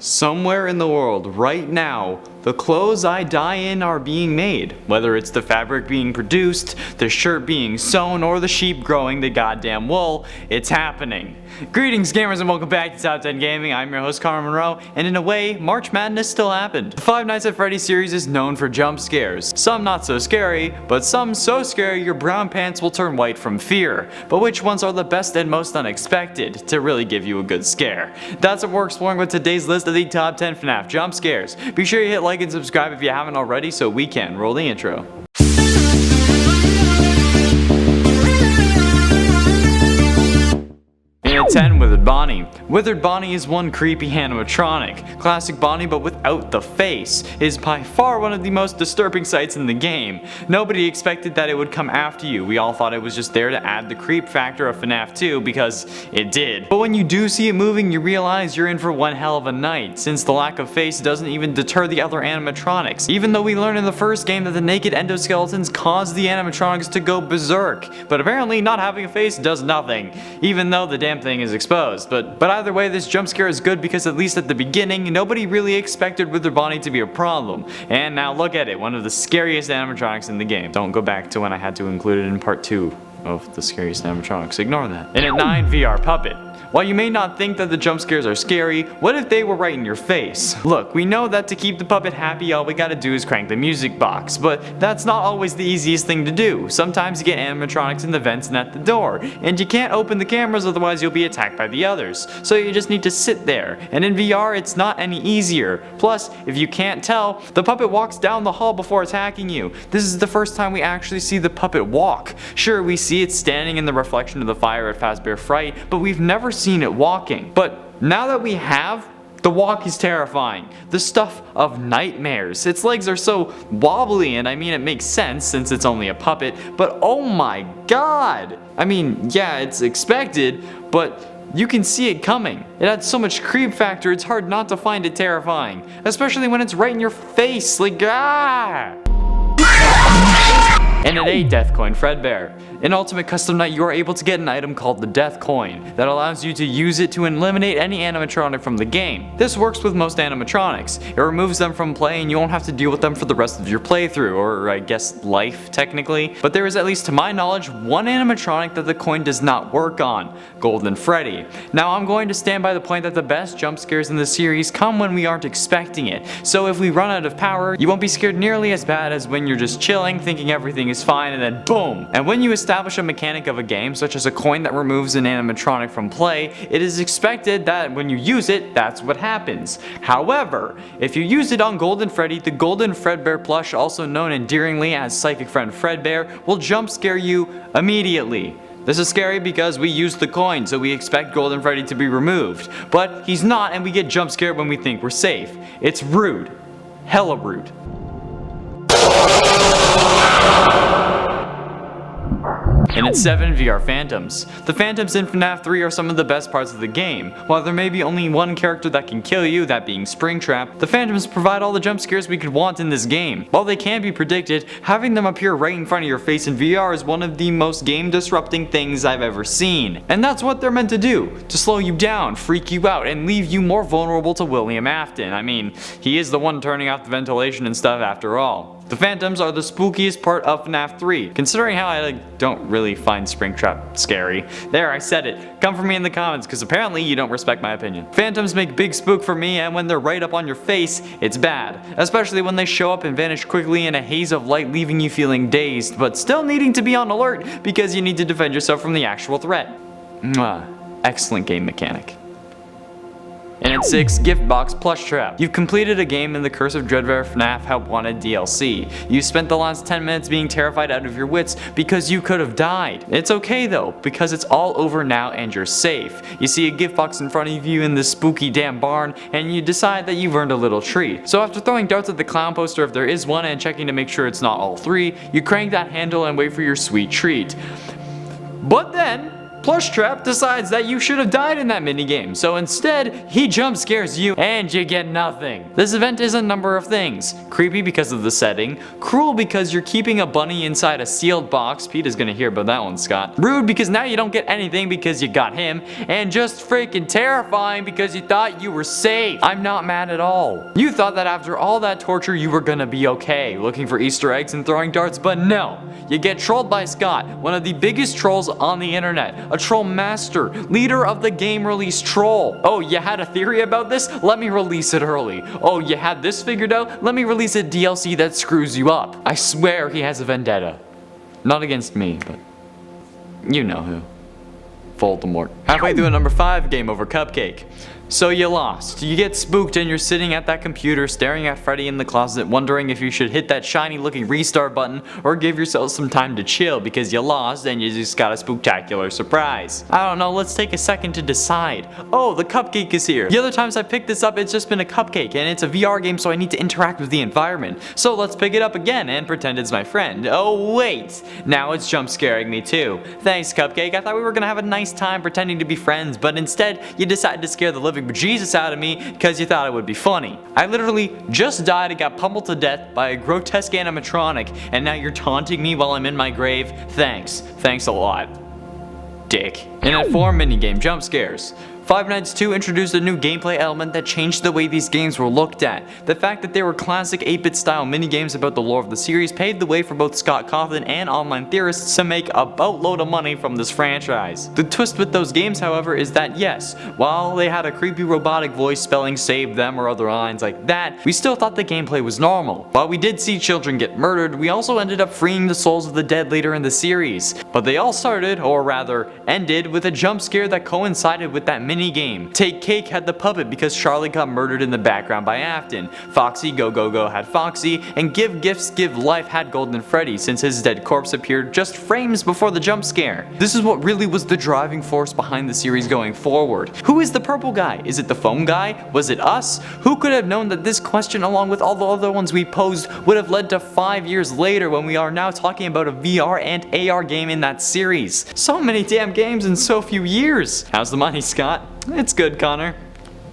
Somewhere in the world, right now, the clothes I die in are being made. Whether it's the fabric being produced, the shirt being sewn, or the sheep growing the goddamn wool, it's happening. Greetings gamers and welcome back to Top 10 Gaming. I'm your host Connor Monroe, and in a way, March Madness still happened. The Five Nights at Freddy series is known for jump scares. Some not so scary, but some so scary your brown pants will turn white from fear. But which ones are the best and most unexpected to really give you a good scare? That's what we're exploring with today's list of the top 10 FNAF jump scares. Be sure you hit like and subscribe if you haven't already so we can roll the intro. At 10, Withered Bonnie. Withered Bonnie is one creepy animatronic. Classic Bonnie but without the face is by far one of the most disturbing sights in the game. Nobody expected that it would come after you. We all thought it was just there to add the creep factor of FNAF 2 because it did. But when you do see it moving, you realize you're in for one hell of a night, since the lack of face doesn't even deter the other animatronics. Even though we learned in the first game that the naked endoskeletons caused the animatronics to go berserk. But apparently not having a face does nothing, even though the damn thing is exposed. But either way, this jump scare is good because at least at the beginning, nobody really expected Withered Bonnie to be a problem. And now look at it, one of the scariest animatronics in the game. Don't go back to when I had to include it in part 2 of the scariest animatronics. Ignore that. And at 9, VR Puppet. While you may not think that the jump scares are scary, what if they were right in your face? Look, we know that to keep the puppet happy, all we gotta do is crank the music box, but that's not always the easiest thing to do. Sometimes you get animatronics in the vents and at the door, and you can't open the cameras otherwise you'll be attacked by the others. So you just need to sit there, and in VR it's not any easier. Plus, if you can't tell, the puppet walks down the hall before attacking you. This is the first time we actually see the puppet walk. Sure, we see it standing in the reflection of the fire at Fazbear Fright, but we've never seen it walking. But now that we have, the walk is terrifying. The stuff of nightmares. Its legs are so wobbly, and I mean it makes sense since it's only a puppet, but oh my god! I mean, yeah, it's expected, but you can see it coming. It adds so much creep factor, it's hard not to find it terrifying. Especially when it's right in your face, like ah! And at 8, DEATHCOIN FREDBEAR. In Ultimate Custom Night, you are able to get an item called the DEATHCOIN that allows you to use it to eliminate any animatronic from the game. This works with most animatronics. It removes them from play and you won't have to deal with them for the rest of your playthrough, or I guess life technically. But there is, at least to my knowledge, one animatronic that the coin does not work on, Golden Freddy. Now I'm going to stand by the point that the best jump scares in the series come when we aren't expecting it. So if we run out of power, you won't be scared nearly as bad as when you're just chilling thinking everything is fine and then boom. And when you establish a mechanic of a game, such as a coin that removes an animatronic from play, it is expected that when you use it, that's what happens. However, if you use it on Golden Freddy, the Golden Fredbear plush, also known endearingly as Psychic Friend Fredbear, will jump scare you immediately. This is scary because we used the coin, so we expect Golden Freddy to be removed. But he's not, and we get jump scared when we think we're safe. It's rude. Hella rude. And at 7, VR Phantoms. The Phantoms in FNAF 3 are some of the best parts of the game. While there may be only one character that can kill you, that being Springtrap, the Phantoms provide all the jump scares we could want in this game. While they can be predicted, having them appear right in front of your face in VR is one of the most game disrupting things I've ever seen. And that's what they're meant to do, to slow you down, freak you out, and leave you more vulnerable to William Afton. I mean, he is the one turning off the ventilation and stuff after all. The Phantoms are the spookiest part of FNAF 3, considering how I don't really find Springtrap scary. There, I said it. Come for me in the comments, because apparently you don't respect my opinion. Phantoms make big spook for me, and when they're right up on your face, it's bad. Especially when they show up and vanish quickly in a haze of light, leaving you feeling dazed, but still needing to be on alert because you need to defend yourself from the actual threat. Mwah. Excellent game mechanic. And at 6, Gift Box PLUSHTRAP. You've completed a game in the Curse of Dreadbear FNAF Help Wanted DLC. You spent the last 10 minutes being terrified out of your wits because you could have died. It's okay though, because it's all over now and you're safe. You see a gift box in front of you in this spooky damn barn, and you decide that you've earned a little treat. So after throwing darts at the clown poster if there is one and checking to make sure it's not all 3, you crank that handle and wait for your sweet treat. But then, PLUSHTRAP decides that you should have died in that minigame, so instead, he jump scares you and you get nothing. This event is a number of things. Creepy because of the setting, cruel because you're keeping a bunny inside a sealed box, Pete is gonna hear about that one, Scott. Rude because now you don't get anything because you got him, and just freaking terrifying because you thought you were safe. I'm not mad at all. You thought that after all that torture you were gonna be okay, looking for Easter eggs and throwing darts, but no. You get trolled by Scott, one of the biggest trolls on the internet, a troll master, leader of the game release troll. Oh, you had a theory about this? Let me release it early. Oh, you had this figured out? Let me release a DLC that screws you up. I swear he has a vendetta. Not against me, but you know who. Voldemort. Halfway through a number 5 game over CUPCAKE. So you lost. You get spooked and you're sitting at that computer staring at Freddy in the closet wondering if you should hit that shiny looking restart button or give yourself some time to chill because you lost and you just got a spooktacular surprise. I don't know, let's take a second to decide. Oh, the cupcake is here. The other times I picked this up it's just been a cupcake and it's a VR game so I need to interact with the environment. So let's pick it up again and pretend it's my friend. Oh wait, now it's jump scaring me too. Thanks Cupcake, I thought we were gonna have a nice time pretending to be friends but instead you decided to scare the living bejesus out of me because you thought it would be funny. I literally just died and got pummeled to death by a grotesque animatronic and now you're taunting me while I'm in my grave? Thanks. Thanks a lot. Dick. In that 4 minigame Jump Scares. Five Nights 2 introduced a new gameplay element that changed the way these games were looked at. The fact that they were classic 8-bit style minigames about the lore of the series paved the way for both Scott Cawthon and online theorists to make a boatload of money from this franchise. The twist with those games, however, is that yes, while they had a creepy robotic voice spelling save them or other lines like that, we still thought the gameplay was normal. While we did see children get murdered, we also ended up freeing the souls of the dead later in the series. But they all started, or rather ended, with a jump scare that coincided with that minigame. Take Cake had the puppet because Charlie got murdered in the background by AFTON. Foxy Go Go Go had Foxy, and Give Gifts Give Life had Golden Freddy since his dead corpse appeared just frames before the jump scare. This is what really was the driving force behind the series going forward. Who is the purple guy? Is it the foam guy? Was it us? Who could have known that this question along with all the other ones we posed would have led to 5 years later when we are now talking about a VR and AR game in that series? So many damn games in so few years. How's the money, Scott? It's good, Connor.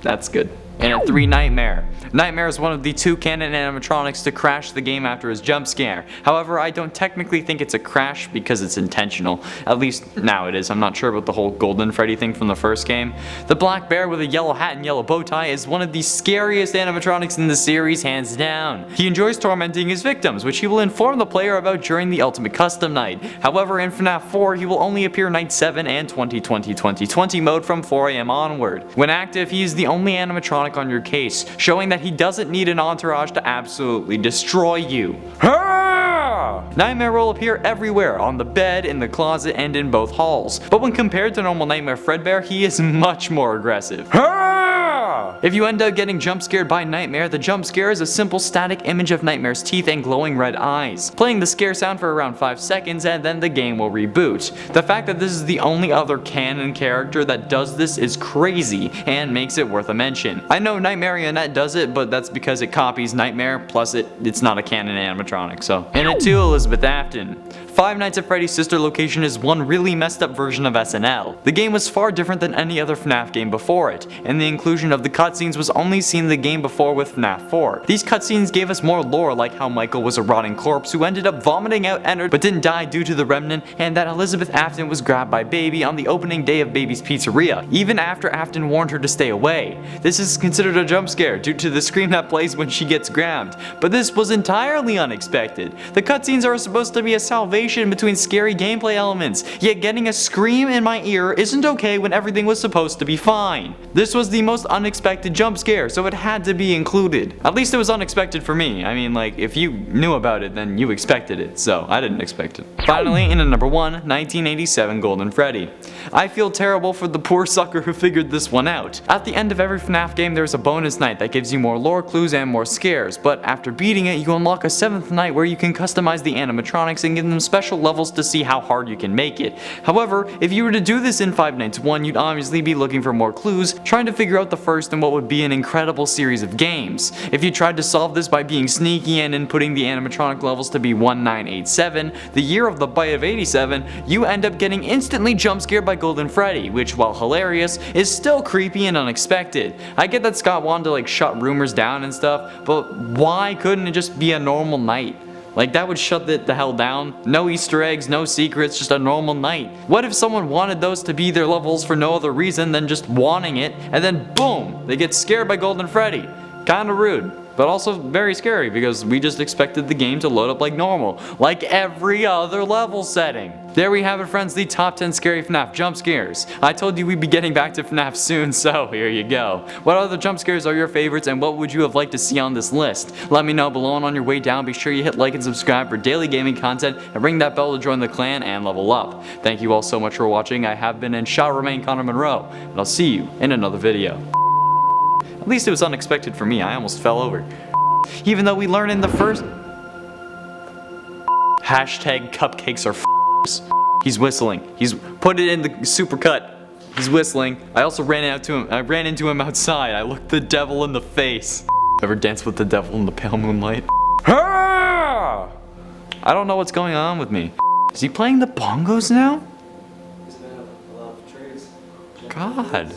That's good. And at 3, Nightmare. Nightmare is one of the 2 canon animatronics to crash the game after his jump scare. However, I don't technically think it's a crash because it's intentional. At least now it is. I'm not sure about the whole Golden Freddy thing from the first game. The black bear with a yellow hat and yellow bow tie is one of the scariest animatronics in the series, hands down. He enjoys tormenting his victims, which he will inform the player about during the Ultimate Custom Night. However, in FNAF 4, he will only appear Night 7 and 2020 mode from 4 AM onward. When active, he is the only animatronic on your case, showing that he doesn't need an entourage to absolutely destroy you. Nightmare will appear everywhere, on the bed, in the closet, and in both halls. But when compared to normal Nightmare Fredbear, he is much more aggressive. If you end up getting jump scared by Nightmare, the jump scare is a simple static image of Nightmare's teeth and glowing red eyes, playing the scare sound for around 5 seconds and then the game will reboot. The fact that this is the only other canon character that does this is crazy and makes it worth a mention. I know Nightmarionette does it, but that's because it copies Nightmare, plus it's not a canon animatronic, so. In it too, Elizabeth Afton. Five Nights at Freddy's sister location is one really messed up version of SNL. The game was far different than any other FNAF game before it, and the inclusion of the cutscenes was only seen in the game before with FNAF 4. These cutscenes gave us more lore, like how Michael was a rotting corpse who ended up vomiting out Ennard but didn't die due to the remnant, and that Elizabeth Afton was grabbed by Baby on the opening day of Baby's Pizzeria, even after Afton warned her to stay away. This is considered a jump scare due to the scream that plays when she gets grabbed, but this was entirely unexpected. The cutscenes are supposed to be a salvation between scary gameplay elements, yet getting a scream in my ear isn't okay when everything was supposed to be fine. This was the most unexpected jump scare, so it had to be included. At least it was unexpected for me. I mean, like, if you knew about it, then you expected it, so I didn't expect it. Finally, in at number 1, 1987 Golden Freddy. I feel terrible for the poor sucker who figured this one out. At the end of every FNAF game, there's a bonus night that gives you more lore clues and more scares, but after beating it, you unlock a 7th night where you can customize the animatronics and give them special levels to see how hard you can make it. However, if you were to do this in Five Nights 1, you'd obviously be looking for more clues, trying to figure out the first and what what would be an incredible series of games. If you tried to solve this by being sneaky and inputting the animatronic levels to be 1987, the year of the bite of 87, you end up getting instantly jump scared by Golden Freddy, which, while hilarious, is still creepy and unexpected. I get that Scott wanted to like shut rumors down and stuff, but why couldn't it just be a normal night? Like, that would shut the hell down. No Easter eggs, no secrets, just a normal night. What if someone wanted those to be their levels for no other reason than just wanting it, and then boom, they get scared by Golden Freddy? Kinda rude, but also very scary because we just expected the game to load up like normal, like every other level setting. There we have it, friends, the top 10 scary FNAF jump scares. I told you we'd be getting back to FNAF soon, so here you go. What other jump scares are your favorites, and what would you have liked to see on this list? Let me know below, and on your way down, be sure you hit like and subscribe for daily gaming content, and ring that bell to join the clan and level up. Thank you all so much for watching. I have been and shall remain Connor Monroe, and I'll see you in another video. At least it was unexpected for me. I almost fell over. Even though we learned in the first... Hashtag cupcakes are He's whistling. He's put it in the supercut. He's whistling. I also ran into him outside. I looked the devil in the face. Ever danced with the devil in the pale moonlight? I don't know what's going on with me. Is he playing the bongos now? God.